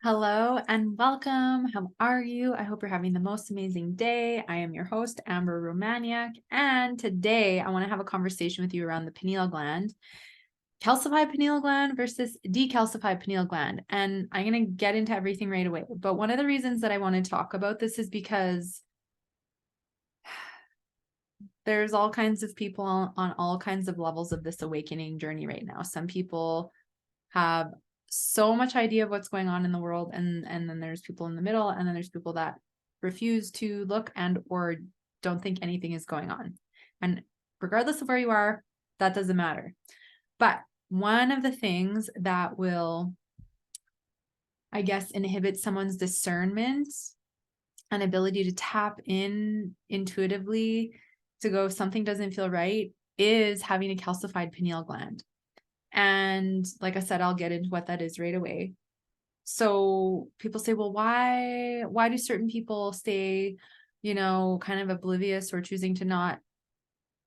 Hello and welcome. How are you? I hope you're having the most amazing day. I am your host, Amber Romaniuk, and today I want to have a conversation with you around the pineal gland, calcified pineal gland versus decalcified pineal gland. And I'm going to get into everything right away. But one of the reasons that I want to talk about this is because there's all kinds of people on all kinds of levels of this awakening journey right now. Some people have so much idea of what's going on in the world, and then there's people in the middle, and then there's people that refuse to look and or don't think anything is going on. And regardless of where you are, that doesn't matter. But one of the things that will, I guess, inhibit someone's discernment and ability to tap in intuitively to go, something doesn't feel right, is having a calcified pineal gland. And like I said, I'll get into what that is right away. So people say, well, why do certain people stay, kind of oblivious or choosing to not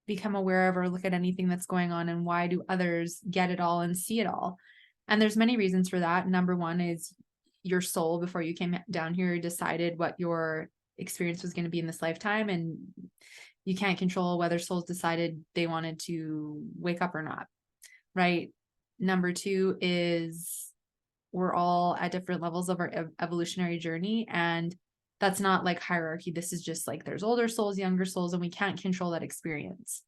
become aware of or look at anything that's going on? And why do others get it all and see it all? And there's many reasons for that. Number one is your soul, before you came down here, decided what your experience was going to be in this lifetime. And you can't control whether souls decided they wanted to wake up or not. Right. Number two is we're all at different levels of our evolutionary journey. And that's not like hierarchy. This is just like there's older souls, younger souls, and we can't control that experience.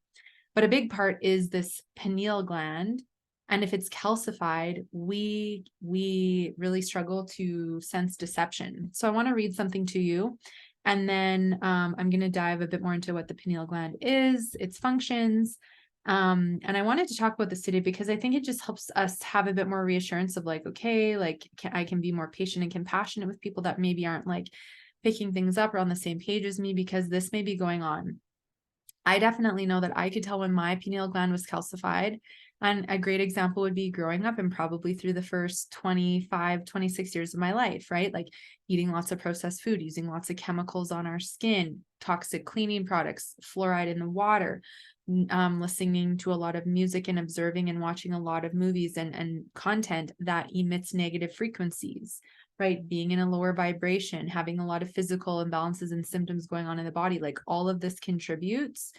But a big part is this pineal gland. And if it's calcified, we really struggle to sense deception. So I want to read something to you. And then I'm going to dive a bit more into what the pineal gland is, its functions, and I wanted to talk about this today because I think it just helps us have a bit more reassurance of like, okay, like I can be more patient and compassionate with people that maybe aren't like picking things up or on the same page as me, because this may be going on. I definitely know that I could tell when my pineal gland was calcified. And a great example would be growing up and probably through the first 25, 26 years of my life, right? Like eating lots of processed food, using lots of chemicals on our skin, toxic cleaning products, fluoride in the water, listening to a lot of music and observing and watching a lot of movies and content that emits negative frequencies, right? Being in a lower vibration, having a lot of physical imbalances and symptoms going on in the body, like all of this contributes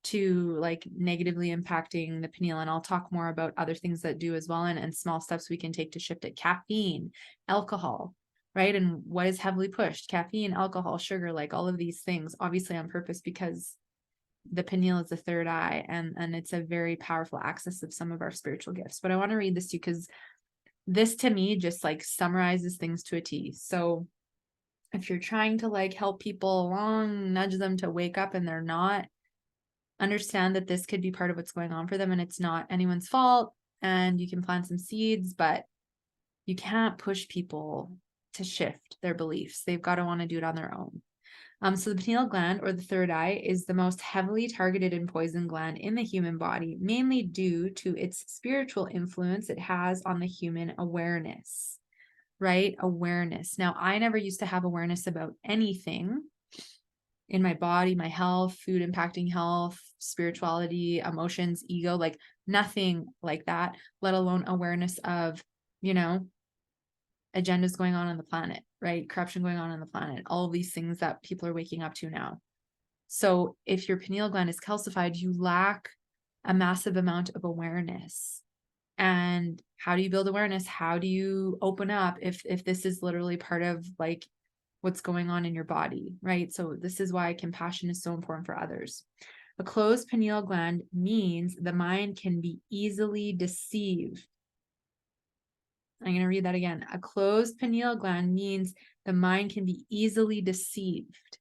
to like negatively impacting the pineal. And I'll talk more about other things that do as well, and small steps we can take to shift it. Caffeine, alcohol, right? And what is heavily pushed? Caffeine, alcohol, sugar, like all of these things, obviously on purpose, because the pineal is the third eye, and it's a very powerful axis of some of our spiritual gifts. But I want to read this to you because this to me just like summarizes things to a T. So if you're trying to like help people along, nudge them to wake up and they're not, understand that this could be part of what's going on for them, and it's not anyone's fault, and you can plant some seeds, but you can't push people to shift their beliefs. They've got to want to do it on their own. So the pineal gland, or the third eye, is the most heavily targeted and poisoned gland in the human body, mainly due to its spiritual influence it has on the human awareness, right? Awareness. Now, I never used to have awareness about anything in my body, my health, food impacting health, spirituality, emotions, ego, like nothing like that, let alone awareness of, agendas going on the planet, right? Corruption going on the planet, all of these things that people are waking up to now. So if your pineal gland is calcified, you lack a massive amount of awareness. And how do you build awareness? How do you open up if this is literally part of like what's going on in your body, right? So this is why compassion is so important for others. A closed pineal gland means the mind can be easily deceived. I'm going to read that again. A closed pineal gland means the mind can be easily deceived.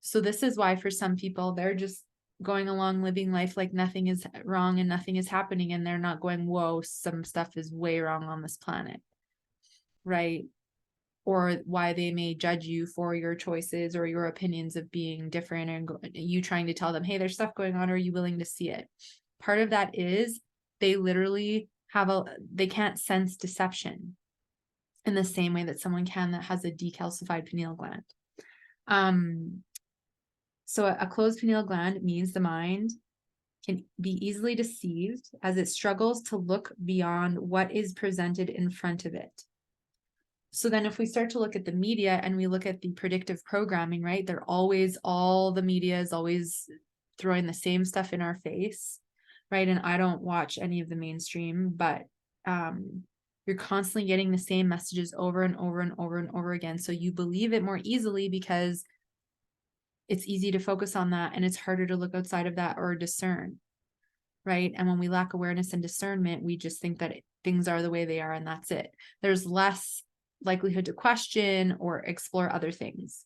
So this is why for some people, they're just going along living life like nothing is wrong and nothing is happening. And they're not going, whoa, some stuff is way wrong on this planet, right? Or why they may judge you for your choices or your opinions of being different, and you trying to tell them, hey, there's stuff going on. Are you willing to see it? Part of that is they literally they can't sense deception in the same way that someone can that has a decalcified pineal gland. So a closed pineal gland means the mind can be easily deceived as it struggles to look beyond what is presented in front of it. So then if we start to look at the media and we look at the predictive programming, right? All the media is always throwing the same stuff in our face, right? And I don't watch any of the mainstream, but you're constantly getting the same messages over and over and over and over again. So you believe it more easily because it's easy to focus on that, and it's harder to look outside of that or discern, right? And when we lack awareness and discernment, we just think that things are the way they are and that's it. There's less likelihood to question or explore other things.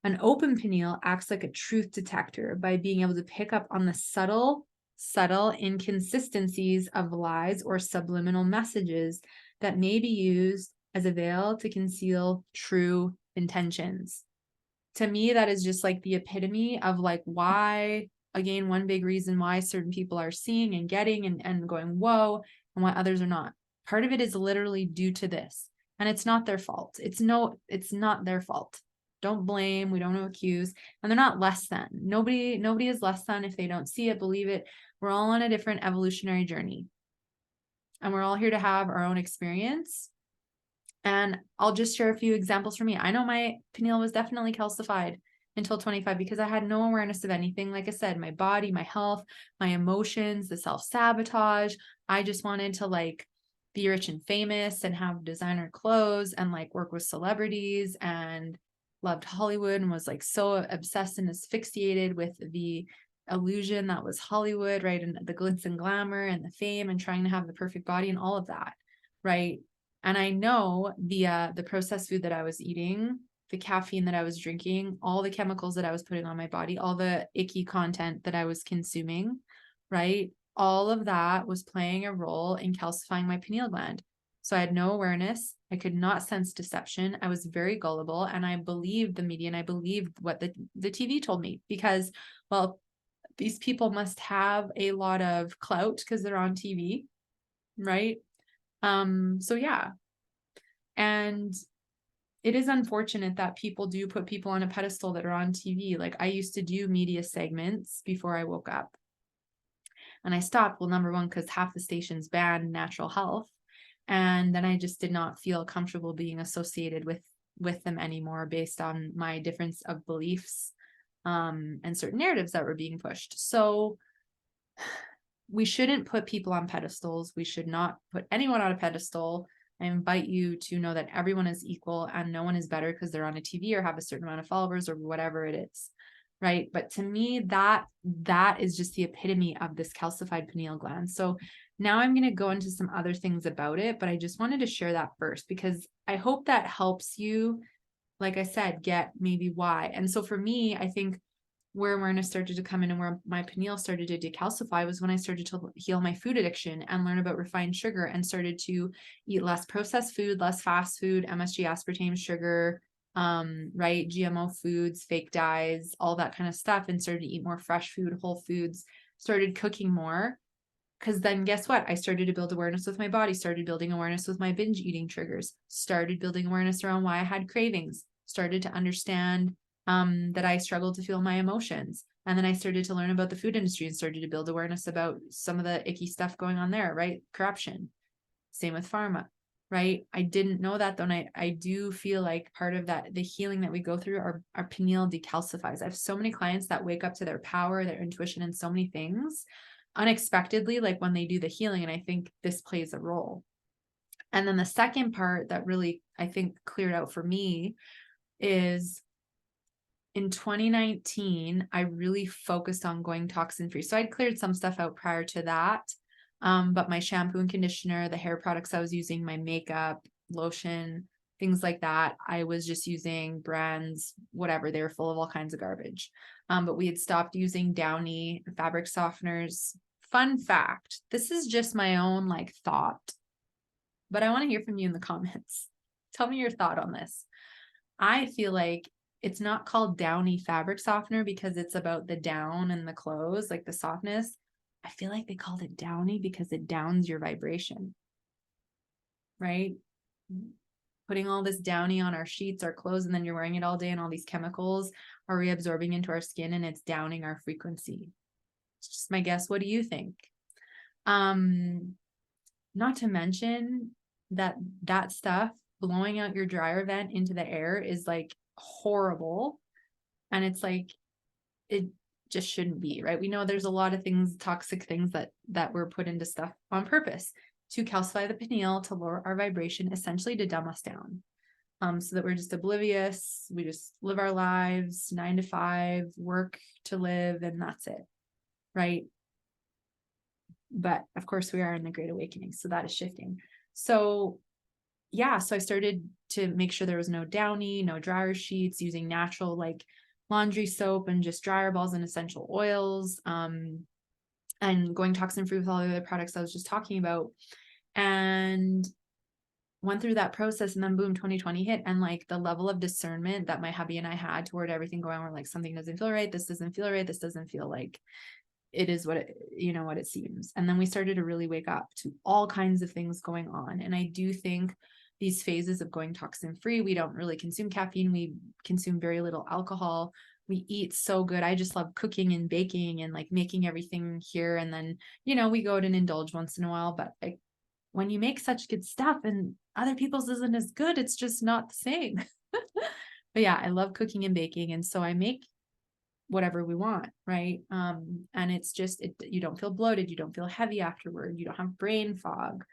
An open pineal acts like a truth detector by being able to pick up on the subtle inconsistencies of lies or subliminal messages that may be used as a veil to conceal true intentions. To me, that is just like the epitome of like why, again, one big reason why certain people are seeing and getting and going, whoa, and why others are not. Part of it is literally due to this. And it's not their fault. It's not their fault. Don't blame. We don't accuse. And they're not less than. Nobody is less than if they don't see it, believe it. We're all on a different evolutionary journey. And we're all here to have our own experience. And I'll just share a few examples for me. I know my pineal was definitely calcified until 25 because I had no awareness of anything. Like I said, my body, my health, my emotions, the self-sabotage. I just wanted to like be rich and famous and have designer clothes and like work with celebrities, and loved Hollywood and was like so obsessed and asphyxiated with the illusion that was Hollywood, right? And the glitz and glamour and the fame and trying to have the perfect body and all of that, right? And I know via the processed food that I was eating, the caffeine that I was drinking, all the chemicals that I was putting on my body, all the icky content that I was consuming, right? All of that was playing a role in calcifying my pineal gland. So I had no awareness. I could not sense deception. I was very gullible, and I believed the media and I believed what the TV told me because, well, these people must have a lot of clout because they're on TV, right? So yeah. And it is unfortunate that people do put people on a pedestal that are on TV. Like I used to do media segments before I woke up. And I stopped, well, number one, because half the stations banned natural health. And then I just did not feel comfortable being associated with them anymore based on my difference of beliefs and certain narratives that were being pushed. So we shouldn't put people on pedestals. We should not put anyone on a pedestal. I invite you to know that everyone is equal and no one is better because they're on a TV or have a certain amount of followers or whatever it is, right? But to me, that is just the epitome of this calcified pineal gland. So now I'm going to go into some other things about it, but I just wanted to share that first because I hope that helps you, like I said, get maybe why. And so for me, I think where awareness started to come in and where my pineal started to decalcify was when I started to heal my food addiction and learn about refined sugar and started to eat less processed food, less fast food, MSG, aspartame, sugar, right? GMO foods, fake dyes, all that kind of stuff, and started to eat more fresh food, whole foods, started cooking more. Because then guess what? I started to build awareness with my body, started building awareness with my binge eating triggers, started building awareness around why I had cravings, started to understand that I struggled to feel my emotions. And then I started to learn about the food industry and started to build awareness about some of the icky stuff going on there, right? Corruption. Same with pharma, right? I didn't know that though. And I do feel like part of that, the healing that we go through, our pineal decalcifies. I have so many clients that wake up to their power, their intuition, and so many things unexpectedly, like when they do the healing. And I think this plays a role. And then the second part that really, I think, cleared out for me is in 2019, I really focused on going toxin free. So I'd cleared some stuff out prior to that. But my shampoo and conditioner, the hair products I was using, my makeup, lotion, things like that, I was just using brands, whatever, they were full of all kinds of garbage. But we had stopped using Downy fabric softeners. Fun fact, this is just my own like thought, but I want to hear from you in the comments. Tell me your thought on this. I feel like it's not called Downy fabric softener because it's about the down and the clothes, like the softness. I feel like they called it Downy because it downs your vibration, right? Putting all this Downy on our sheets, our clothes, and then you're wearing it all day and all these chemicals are reabsorbing into our skin and it's downing our frequency. It's just my guess. What do you think? Not to mention that stuff blowing out your dryer vent into the air is like horrible. And it's like, it just shouldn't be, right? We know there's a lot of things, toxic things that were put into stuff on purpose to calcify the pineal, to lower our vibration, essentially to dumb us down. So that we're just oblivious. We just live our lives 9 to 5, work to live, and that's it, right? But of course we are in the Great Awakening, so that is shifting. So yeah, so I started to make sure there was no downy, no dryer sheets, using natural like laundry soap and just dryer balls and essential oils, and going toxin free with all the other products I was just talking about. And went through that process, and then boom, 2020 hit, and like the level of discernment that my hubby and I had toward everything going on, like something doesn't feel right, this doesn't feel right, this doesn't feel like it is what it, what it seems. And then we started to really wake up to all kinds of things going on. And I do think these phases of going toxin free, we don't really consume caffeine, we consume very little alcohol, we eat so good. I just love cooking and baking and like making everything here. And then, we go out and indulge once in a while, but like when you make such good stuff and other people's isn't as good, it's just not the same. But yeah, I love cooking and baking. And so I make whatever we want, right? And it's just, you don't feel bloated, you don't feel heavy afterward, you don't have brain fog.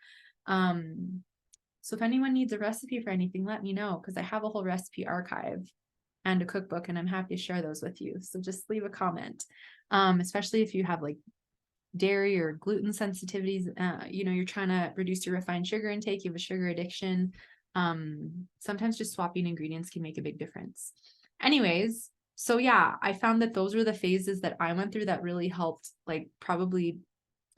So if anyone needs a recipe for anything, let me know, because I have a whole recipe archive and a cookbook, and I'm happy to share those with you. So just leave a comment, especially if you have like dairy or gluten sensitivities, you're trying to reduce your refined sugar intake, you have a sugar addiction. Sometimes just swapping ingredients can make a big difference. Anyways, so yeah, I found that those were the phases that I went through that really helped, like probably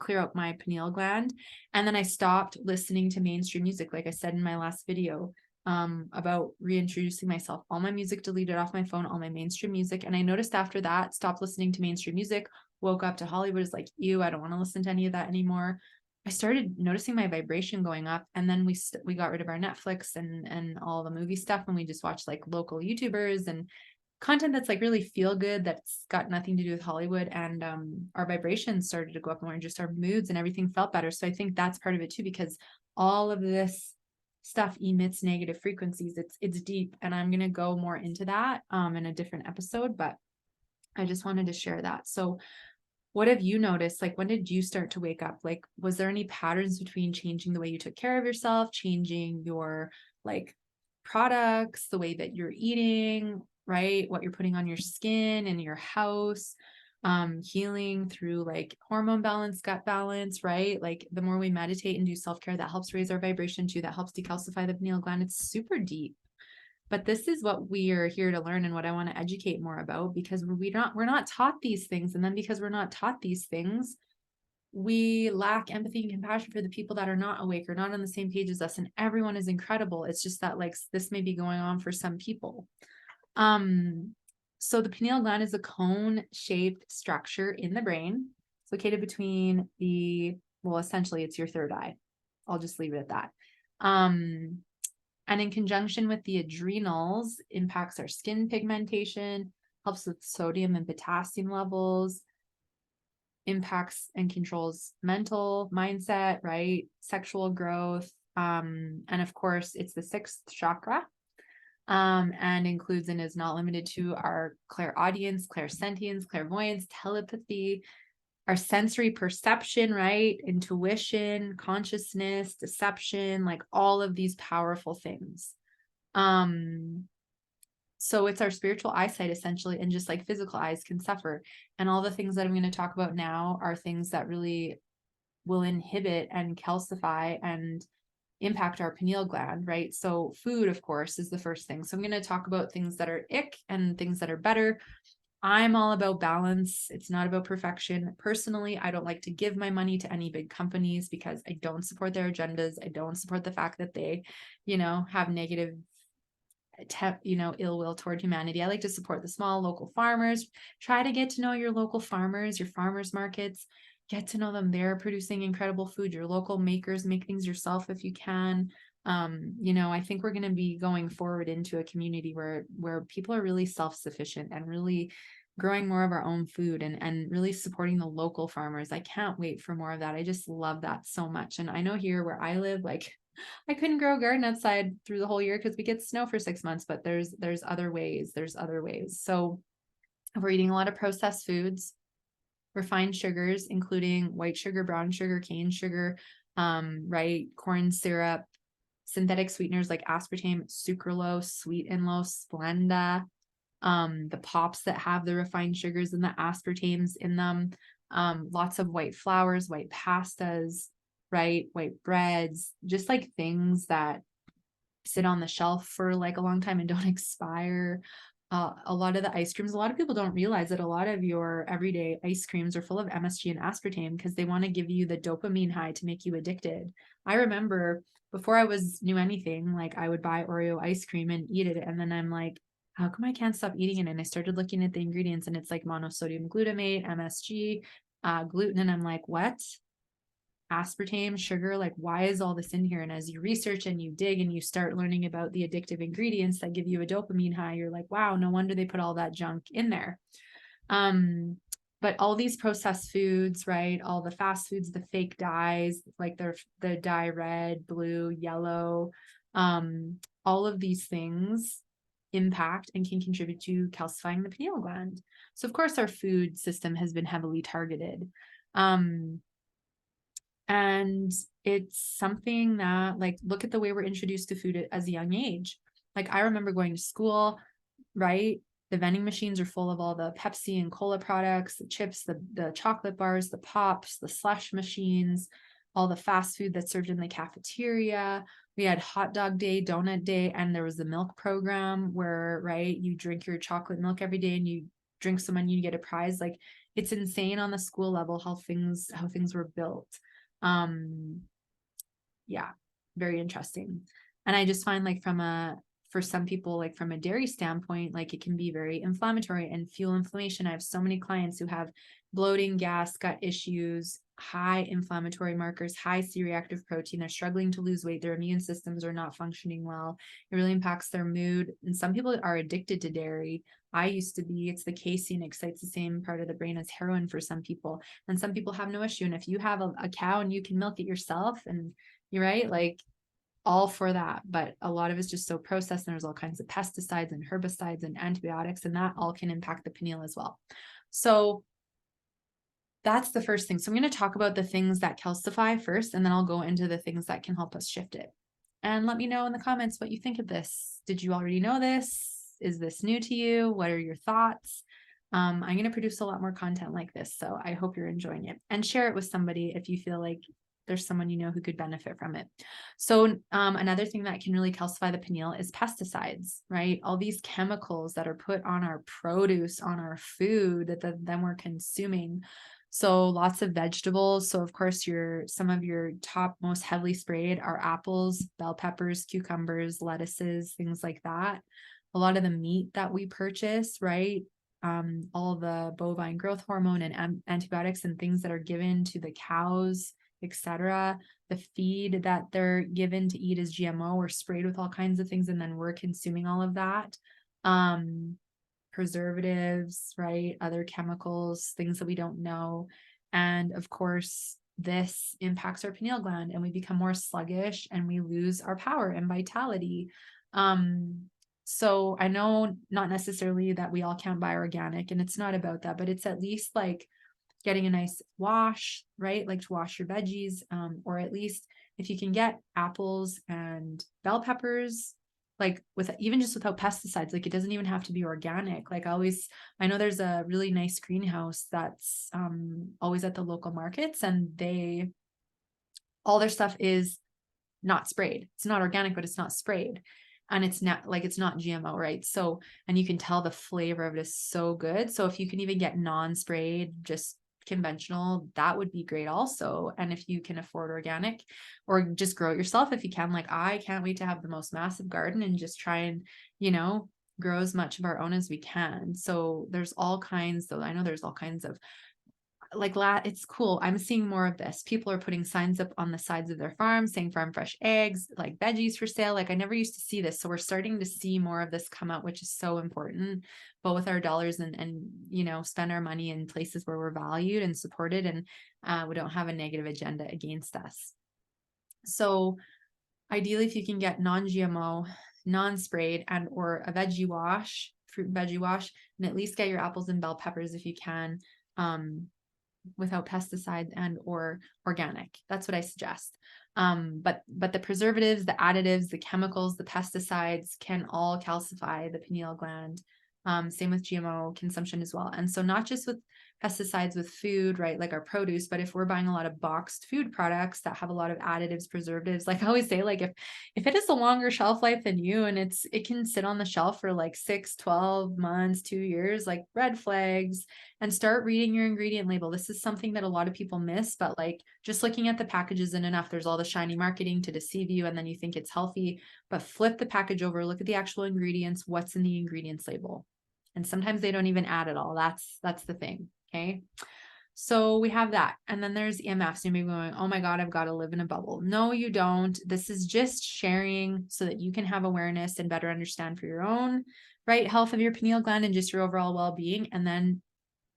clear up my pineal gland. And then I stopped listening to mainstream music, like I said in my last video, about reintroducing myself. All my music deleted off my phone, all my mainstream music. And I noticed after that, stopped listening to mainstream music, woke up to Hollywood, is like, ew, I don't want to listen to any of that anymore. I started noticing my vibration going up, and then we got rid of our Netflix and all the movie stuff, and we just watched like local YouTubers and content that's like really feel good, that's got nothing to do with Hollywood. And our vibrations started to go up more, and just our moods and everything felt better. So I think that's part of it too, because all of this stuff emits negative frequencies. It's deep, and I'm going to go more into that in a different episode, but I just wanted to share that. So what have you noticed? Like, when did you start to wake up? Like, was there any patterns between changing the way you took care of yourself, changing your like products, the way that you're eating, right? What you're putting on your skin and your house, healing through like hormone balance, gut balance, right? Like the more we meditate and do self-care, that helps raise our vibration too. That helps decalcify the pineal gland. It's super deep. But this is what we are here to learn, and what I want to educate more about, because we're not taught these things. And then because we're not taught these things, we lack empathy and compassion for the people that are not awake or not on the same page as us. And everyone is incredible. It's just that like this may be going on for some people. So the pineal gland is a cone-shaped structure in the brain. It's located between essentially it's your third eye. I'll just leave it at that. And in conjunction with the adrenals, impacts our skin pigmentation, helps with sodium and potassium levels, impacts and controls mental mindset, right? Sexual growth. And of course, it's the 6th chakra, and includes and is not limited to our clairaudience, clairsentience, clairvoyance, telepathy, our sensory perception, right? Intuition, consciousness, deception, like all of these powerful things. So it's our spiritual eyesight essentially, and just like physical eyes can suffer. And all the things that I'm going to talk about now are things that really will inhibit and calcify and impact our pineal gland, right? So food, of course, is the first thing. So I'm going to talk about things that are ick and things that are better. I'm all about balance. It's not about perfection. Personally, I don't like to give my money to any big companies because I don't support their agendas. I don't support the fact that they, have negative, ill will toward humanity. I like to support the small local farmers. Try to get to know your local farmers, your farmers markets, get to know them. They're producing incredible food. Your local makers, make things yourself if you can. I think we're going to be going forward into a community where people are really self-sufficient and really growing more of our own food and really supporting the local farmers. I can't wait for more of that. I just love that so much. And I know here where I live, like I couldn't grow a garden outside through the whole year because we get snow for 6 months, but there's other ways. There's other ways. So if we're eating a lot of processed foods, refined sugars, including white sugar, brown sugar, cane sugar, right? Corn syrup, synthetic sweeteners like aspartame, sucralose, sweet and low, Splenda, the pops that have the refined sugars and the aspartames in them, lots of white flours, white pastas, right? White breads, just like things that sit on the shelf for like a long time and don't expire. A lot of the ice creams, a lot of people don't realize that a lot of your everyday ice creams are full of MSG and aspartame because they want to give you the dopamine high to make you addicted. I remember before I knew anything, like I would buy Oreo ice cream and eat it. And then I'm like, how come I can't stop eating it? And I started looking at the ingredients and it's like monosodium glutamate, MSG, gluten. And I'm like, what? Aspartame, sugar, like why is all this in here? And as you research and you dig and you start learning about the addictive ingredients that give you a dopamine high, you're like, wow, no wonder they put all that junk in there. But all these processed foods, right? All the fast foods, the fake dyes, like the dye red, blue, yellow, all of these things impact and can contribute to calcifying the pineal gland. So of course our food system has been heavily targeted. And it's something that, like, look at the way we're introduced to food as a young age. Like, I remember going to school, right? The vending machines are full of all the Pepsi and cola products, the chips, the chocolate bars, the pops, the slush machines, all the fast food that's served in the cafeteria. We had hot dog day, donut day, and there was the milk program where, right, you drink your chocolate milk every day and you drink some and you get a prize. Like, it's insane on the school level how things were built. Yeah, very interesting. And I just find like for some people, like from a dairy standpoint, like it can be very inflammatory and fuel inflammation. I have so many clients who have bloating, gas, gut issues, high inflammatory markers, high C-reactive protein. They're struggling to lose weight. Their immune systems are not functioning well. It really impacts their mood. And some people are addicted to dairy. I used to be. It's the casein excites the same part of the brain as heroin for some people. And some people have no issue. And if you have a cow and you can milk it yourself, and you're right, like all for that. But a lot of it's just so processed, and there's all kinds of pesticides and herbicides and antibiotics, and that all can impact the pineal as well. So that's the first thing. So I'm going to talk about the things that calcify first, and then I'll go into the things that can help us shift it. And let me know in the comments what you think of this. Did you already know this? Is this new to you? What are your thoughts? I'm going to produce a lot more content like this, so I hope you're enjoying it. And share it with somebody if you feel like there's someone you know who could benefit from it. So another thing that can really calcify the pineal is pesticides, right? All these chemicals that are put on our produce, on our food that then we're consuming. So lots of vegetables. So of course some of your top most heavily sprayed are apples, bell peppers, cucumbers, lettuces, things like that. A lot of the meat that we purchase, right? All the bovine growth hormone and antibiotics and things that are given to the cows, etc. The feed that they're given to eat is GMO or sprayed with all kinds of things, and then we're consuming all of that. Preservatives, right? Other chemicals, things that we don't know. And of course, this impacts our pineal gland and we become more sluggish and we lose our power and vitality. So I know not necessarily that we all can't buy organic, and it's not about that, but it's at least like getting a nice wash, right? Like to wash your veggies, or at least if you can get apples and bell peppers, like even just without pesticides, like it doesn't even have to be organic. Like I know there's a really nice greenhouse that's always at the local markets, and all their stuff is not sprayed. It's not organic, but it's not sprayed. And it's not GMO, right? So, and you can tell the flavor of it is so good. So if you can even get non-sprayed, just conventional, that would be great also. And if you can afford organic, or just grow it yourself if you can, like I can't wait to have the most massive garden and just try and, grow as much of our own as we can. So there's all kinds, though I know there's all kinds of it's cool. I'm seeing more of this. People are putting signs up on the sides of their farms saying farm fresh eggs, like veggies for sale. Like I never used to see this. So we're starting to see more of this come out, which is so important, but with our dollars and spend our money in places where we're valued and supported, and we don't have a negative agenda against us. So Ideally, if you can get non-GMO, non-sprayed, and or a veggie wash, fruit and veggie wash, and at least get your apples and bell peppers if you can, without pesticides and or organic. That's what I suggest. But the preservatives, the additives, the chemicals, the pesticides can all calcify the pineal gland. Same with GMO consumption as well. And so not just with pesticides with food, right, like our produce, but if we're buying a lot of boxed food products that have a lot of additives, preservatives, like I always say, like if it has a longer shelf life than you and it can sit on the shelf for like 6, 12 months, 2 years, like red flags, and start reading your ingredient label. This is something that a lot of people miss, but like just looking at the packages isn't enough. There's all the shiny marketing to deceive you and then you think it's healthy, but flip the package over, look at the actual ingredients, what's in the ingredients label. And sometimes they don't even add it all. That's the thing. Okay. So we have that. And then there's EMFs. You may be going, oh my God, I've got to live in a bubble. No, you don't. This is just sharing so that you can have awareness and better understand for your own, right, health of your pineal gland and just your overall well-being. And then,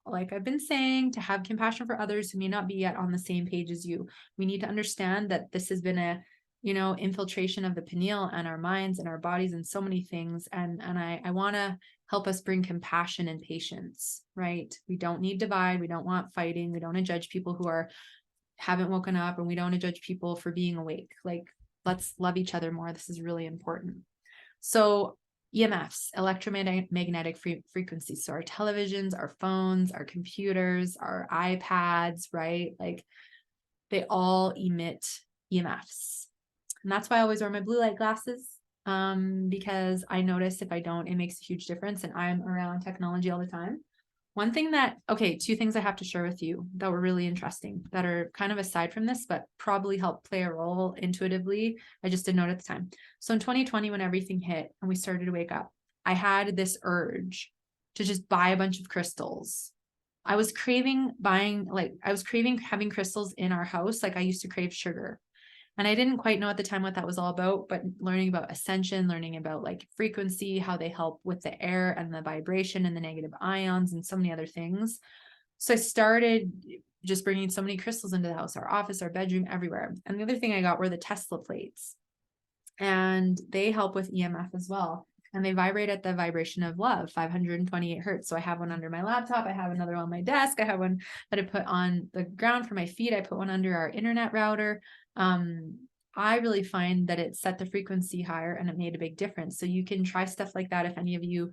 like I've been saying, to have compassion for others who may not be yet on the same page as you. We need to understand that this has been a, infiltration of the pineal and our minds and our bodies and so many things. And I want to help us bring compassion and patience, right? We don't need divide. We don't want fighting. We don't want to judge people who haven't woken up, and we don't want to judge people for being awake. Like, let's love each other more. This is really important. So EMFs, electromagnetic frequencies. So our televisions, our phones, our computers, our iPads, right? Like they all emit EMFs. And that's why I always wear my blue light glasses, because I notice if I don't, it makes a huge difference. And I'm around technology all the time. Two things I have to share with you that were really interesting, that are kind of aside from this, but probably help play a role intuitively. I just didn't know it at the time. So in 2020, when everything hit and we started to wake up, I had this urge to just buy a bunch of crystals. I was craving having crystals in our house. Like I used to crave sugar. And I didn't quite know at the time what that was all about, but learning about ascension, learning about like frequency, how they help with the air and the vibration and the negative ions and so many other things. So I started just bringing so many crystals into the house, our office, our bedroom, everywhere. And the other thing I got were the Tesla plates, and they help with EMF as well. And they vibrate at the vibration of love, 528 hertz. So I have one under my laptop. I have another on my desk. I have one that I put on the ground for my feet. I put one under our internet router. I really find that it set the frequency higher and it made a big difference. So you can try stuff like that. If any of you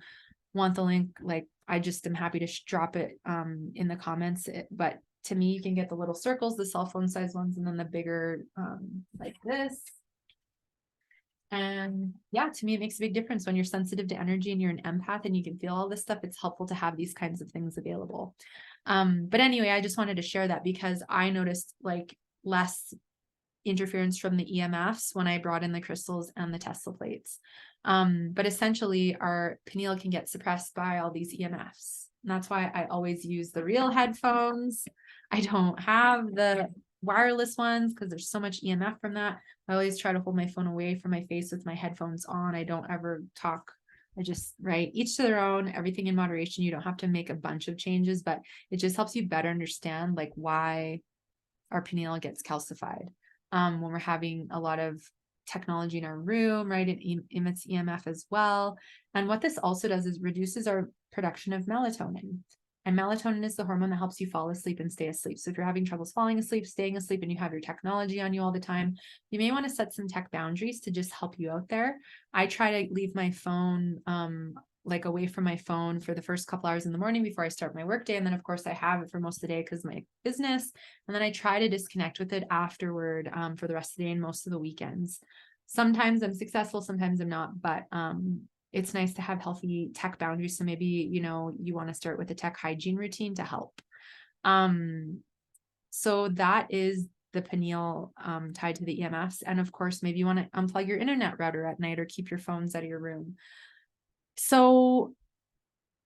want the link, like I just am happy to drop it in the comments. But to me, you can get the little circles, the cell phone size ones, and then the bigger like this. And yeah, to me, it makes a big difference when you're sensitive to energy and you're an empath and you can feel all this stuff. It's helpful to have these kinds of things available. But anyway, I just wanted to share that because I noticed like less interference from the EMFs when I brought in the crystals and the Tesla plates. But essentially our pineal can get suppressed by all these EMFs. And that's why I always use the real headphones. I don't have the wireless ones because there's so much EMF from that. I always try to hold my phone away from my face with my headphones on. I don't ever talk. I just, right, each to their own, everything in moderation. You don't have to make a bunch of changes, but it just helps you better understand like why our pineal gets calcified. When we're having a lot of technology in our room, right? It emits EMF as well. And what this also does is reduces our production of melatonin. And melatonin is the hormone that helps you fall asleep and stay asleep. So if you're having troubles falling asleep, staying asleep, and you have your technology on you all the time, you may want to set some tech boundaries to just help you out there. I try to leave my phone like away from my phone for the first couple hours in the morning before I start my workday. And then of course I have it for most of the day because my business. And then I try to disconnect with it afterward for the rest of the day and most of the weekends. Sometimes I'm successful, sometimes I'm not, but it's nice to have healthy tech boundaries. So maybe, you want to start with a tech hygiene routine to help. So that is the pineal tied to the EMFs. And of course, maybe you want to unplug your internet router at night or keep your phones out of your room. So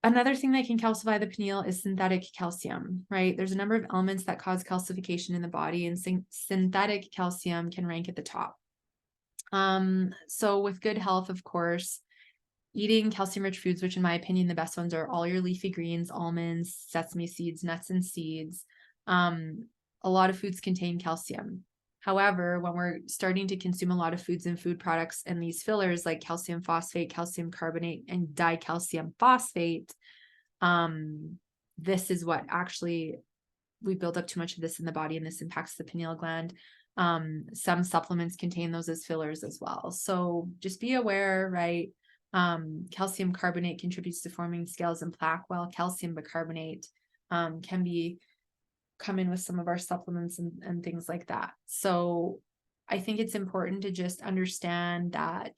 another thing that can calcify the pineal is synthetic calcium, right? There's a number of elements that cause calcification in the body, and synthetic calcium can rank at the top. So with good health, of course, eating calcium-rich foods, which in my opinion, the best ones are all your leafy greens, almonds, sesame seeds, nuts and seeds. A lot of foods contain calcium. However, when we're starting to consume a lot of foods and food products and these fillers like calcium phosphate, calcium carbonate, and dicalcium phosphate, this is what actually we build up too much of this in the body, and this impacts the pineal gland. Some supplements contain those as fillers as well. So just be aware, right? Calcium carbonate contributes to forming scales and plaque, while calcium bicarbonate can come in with some of our supplements and things like that. So I think it's important to just understand that,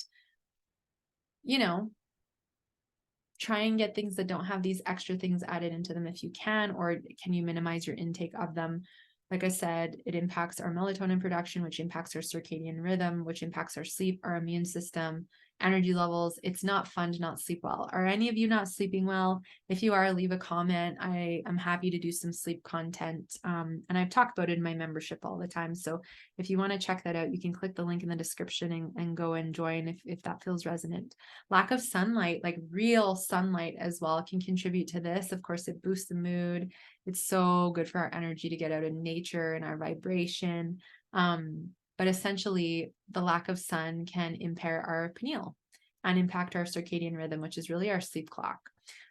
try and get things that don't have these extra things added into them if you can, or can you minimize your intake of them? Like I said, it impacts our melatonin production, which impacts our circadian rhythm, which impacts our sleep, our immune system, energy levels. It's not fun to not sleep well. Are any of you not sleeping well? If you are, leave a comment. I am happy to do some sleep content. And I've talked about it in my membership all the time. So if you want to check that out, you can click the link in the description and go and join if that feels resonant. Lack of sunlight, like real sunlight as well, can contribute to this. Of course, it boosts the mood. It's so good for our energy to get out in nature and our vibration. But essentially, the lack of sun can impair our pineal and impact our circadian rhythm, which is really our sleep clock.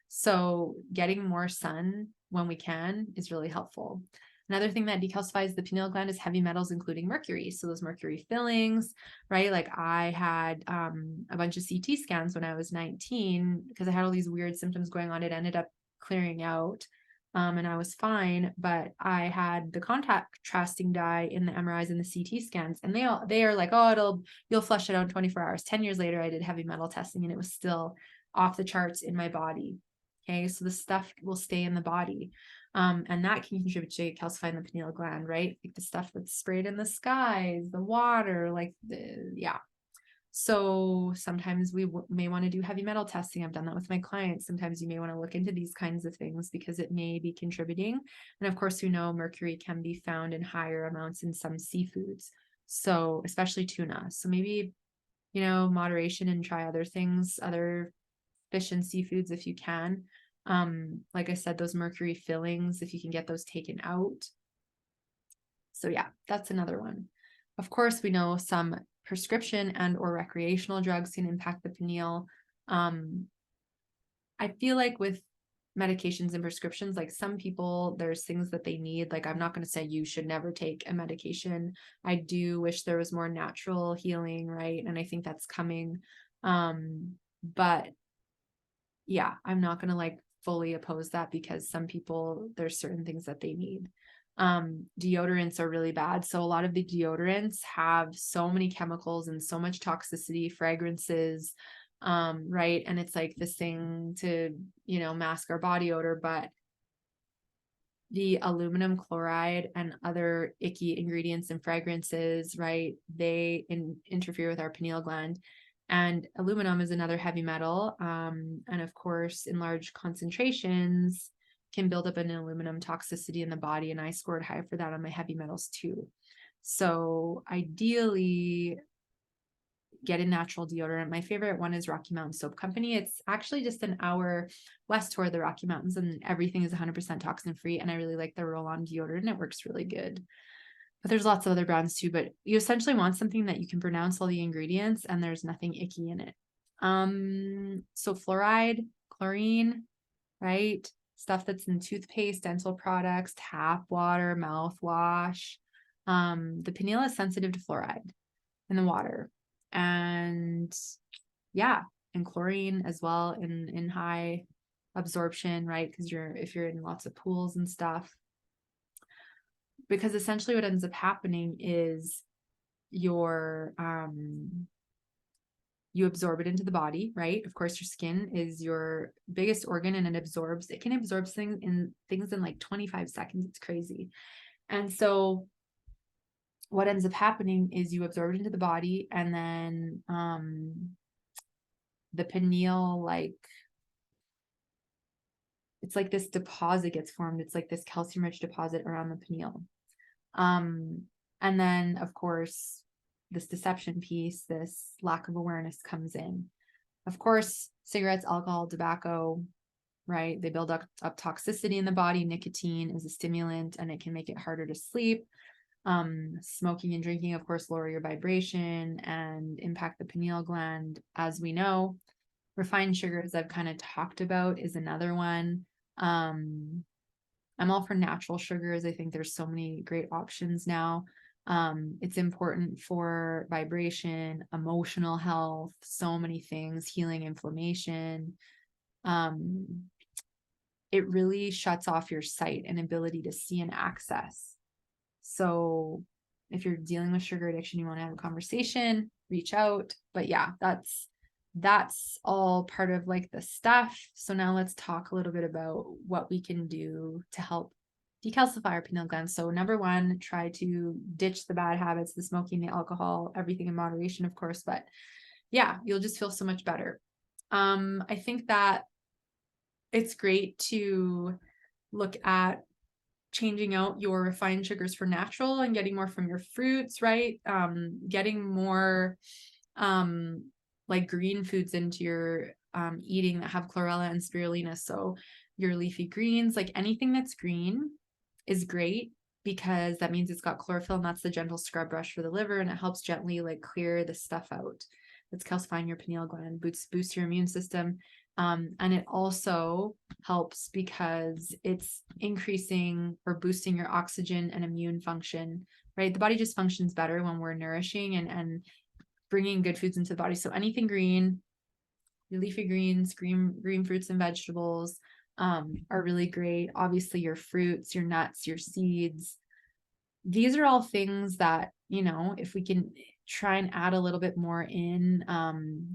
So getting more sun when we can is really helpful. Another thing that decalcifies the pineal gland is heavy metals, including mercury. So those mercury fillings, right? Like I had a bunch of CT scans when I was 19 because I had all these weird symptoms going on. It ended up clearing out. And I was fine, but I had the contrasting dye in the MRIs and the CT scans, and they are like, oh, you'll flush it out in 24 hours. 10 years later, I did heavy metal testing and it was still off the charts in my body. Okay. So the stuff will stay in the body. And that can contribute to calcifying the pineal gland, right? Like the stuff that's sprayed in the skies, the water, yeah. So sometimes we may want to do heavy metal testing. I've done that with my clients. Sometimes you may want to look into these kinds of things because it may be contributing. And of course, we know mercury can be found in higher amounts in some seafoods. So especially tuna. So maybe, moderation and try other things, other fish and seafoods if you can. Like I said, those mercury fillings, if you can get those taken out. So yeah, that's another one. Of course, we know some prescription and or recreational drugs can impact the pineal. I feel like with medications and prescriptions, like some people, there's things that they need. Like I'm not going to say you should never take a medication. I do wish there was more natural healing, right? And I think that's coming. But yeah, I'm not going to fully oppose that because some people, there's certain things that they need. Deodorants are really bad. So a lot of the deodorants have so many chemicals and so much toxicity, fragrances, right? And it's like this thing to, mask our body odor, but the aluminum chloride and other icky ingredients and fragrances, right? They interfere with our pineal gland. And aluminum is another heavy metal. And of course, in large concentrations, can build up an aluminum toxicity in the body. And I scored high for that on my heavy metals too. So ideally, get a natural deodorant. My favorite one is Rocky Mountain Soap Company. It's actually just an hour west toward the Rocky Mountains and everything is 100% toxin free. And I really like the roll-on deodorant. It works really good. But there's lots of other brands too, but you essentially want something that you can pronounce all the ingredients and there's nothing icky in it. So fluoride, chlorine, right? Stuff that's in toothpaste, dental products, tap water, mouthwash. The pineal is sensitive to fluoride in the water. And yeah, and chlorine as well in high absorption, right? Because if you're in lots of pools and stuff. Because essentially what ends up happening is you absorb it into the body, right? Of course, your skin is your biggest organ and it can absorb things in like 25 seconds. It's crazy. And so what ends up happening is you absorb it into the body and then the pineal, it's like this deposit gets formed. It's like this calcium rich deposit around the pineal. And then of course, this deception piece, this lack of awareness comes in. Of course, cigarettes, alcohol, tobacco, right? They build up toxicity in the body. Nicotine is a stimulant and it can make it harder to sleep. Smoking and drinking, of course, lower your vibration and impact the pineal gland, as we know. Refined sugars, I've kind of talked about, is another one. I'm all for natural sugars. I think there's so many great options now. It's important for vibration, emotional health, so many things, healing inflammation. It really shuts off your sight and ability to see and access. So if you're dealing with sugar addiction, you want to have a conversation, reach out. But yeah, that's all part of like the stuff. So now let's talk a little bit about what we can do to help decalcify our pineal gland. So number one, try to ditch the bad habits, the smoking, the alcohol, everything in moderation, of course. But yeah, you'll just feel so much better. I think that it's great to look at changing out your refined sugars for natural and getting more from your fruits, right? Getting more like green foods into your eating that have chlorella and spirulina. So your leafy greens, like anything that's green is great, because that means it's got chlorophyll, and that's the gentle scrub brush for the liver, and it helps gently like clear the stuff out that's calcifying your pineal gland, boosts your immune system. And it also helps because it's increasing or boosting your oxygen and immune function, right? The body just functions better when we're nourishing and bringing good foods into the body. So anything green, your leafy greens, green fruits and vegetables are really great. Obviously your fruits, your nuts, your seeds. These are all things that, you know, if we can try and add a little bit more in,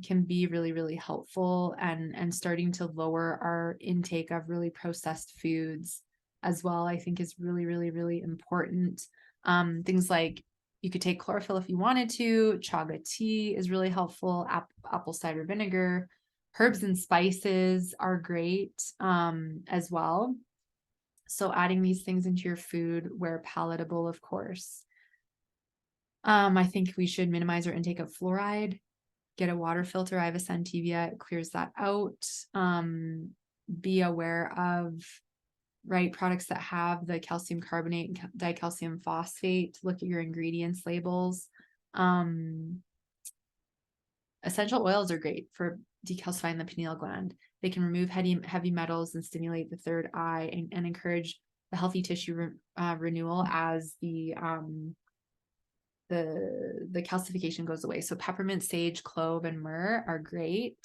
can be really, really helpful, and starting to lower our intake of really processed foods as well, I think is really, really, really important. Things like you could take chlorophyll if you wanted to. Chaga tea is really helpful. Apple cider vinegar, herbs and spices are great as well. So adding these things into your food where palatable, of course. I think we should minimize our intake of fluoride. Get a water filter. I have a Scentivia. It clears that out. Be aware of products that have the calcium carbonate and dicalcium phosphate. Look at your ingredients labels. Essential oils are great for decalcifying the pineal gland. They can remove heavy metals and stimulate the third eye, and encourage the healthy tissue renewal as the calcification goes away. So peppermint, sage, clove, and myrrh are great.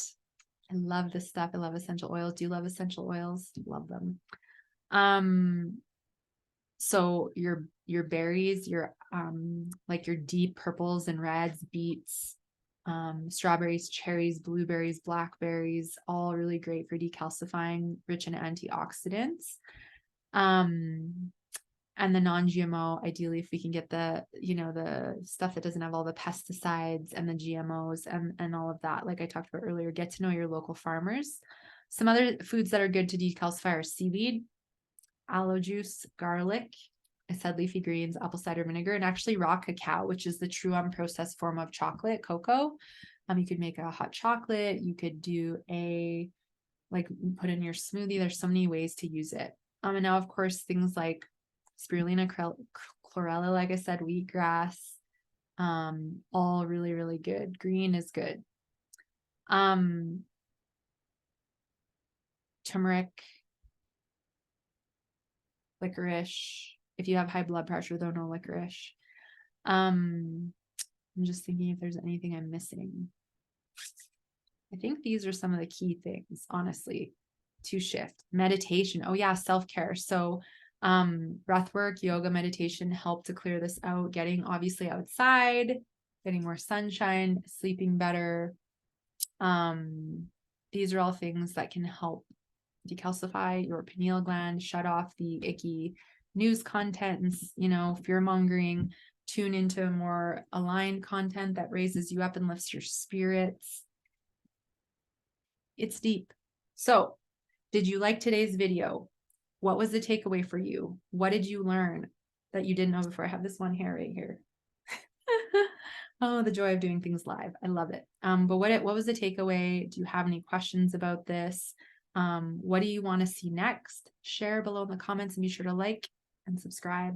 I love this stuff. I love essential oils. Do you love essential oils? Love them. So your berries, your like your deep purples and reds, beets, strawberries, cherries, blueberries, blackberries, all really great for decalcifying, rich in antioxidants. And the non-GMO, ideally, if we can get the stuff that doesn't have all the pesticides and the GMOs and all of that, like I talked about earlier, get to know your local farmers. Some other foods that are good to decalcify are seaweed, aloe juice, garlic, I said leafy greens, apple cider vinegar, and actually raw cacao, which is the true unprocessed form of chocolate, cocoa. You could make a hot chocolate. You could do put in your smoothie. There's so many ways to use it. And now, of course, things like spirulina, chlorella, like I said, wheatgrass, all really, really good. Green is good. Turmeric, licorice. If you have high blood pressure, though, no licorice. I'm just thinking if there's anything I'm missing. I think these are some of the key things, honestly, to shift. Meditation. Oh yeah, self-care. So breath work, yoga, meditation help to clear this out. Getting obviously outside, getting more sunshine, sleeping better. These are all things that can help decalcify your pineal gland, shut off the icky news content and fear mongering. Tune into more aligned content that raises you up and lifts your spirits. It's deep. So, did you like today's video? What was the takeaway for you? What did you learn that you didn't know before? I have this one hair right here. Oh, the joy of doing things live. I love it. But what was the takeaway? Do you have any questions about this? What do you want to see next? Share below in the comments, and be sure to like and subscribe.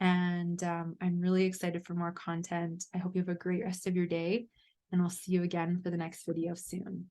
And I'm really excited for more content. I hope you have a great rest of your day, and we'll see you again for the next video soon.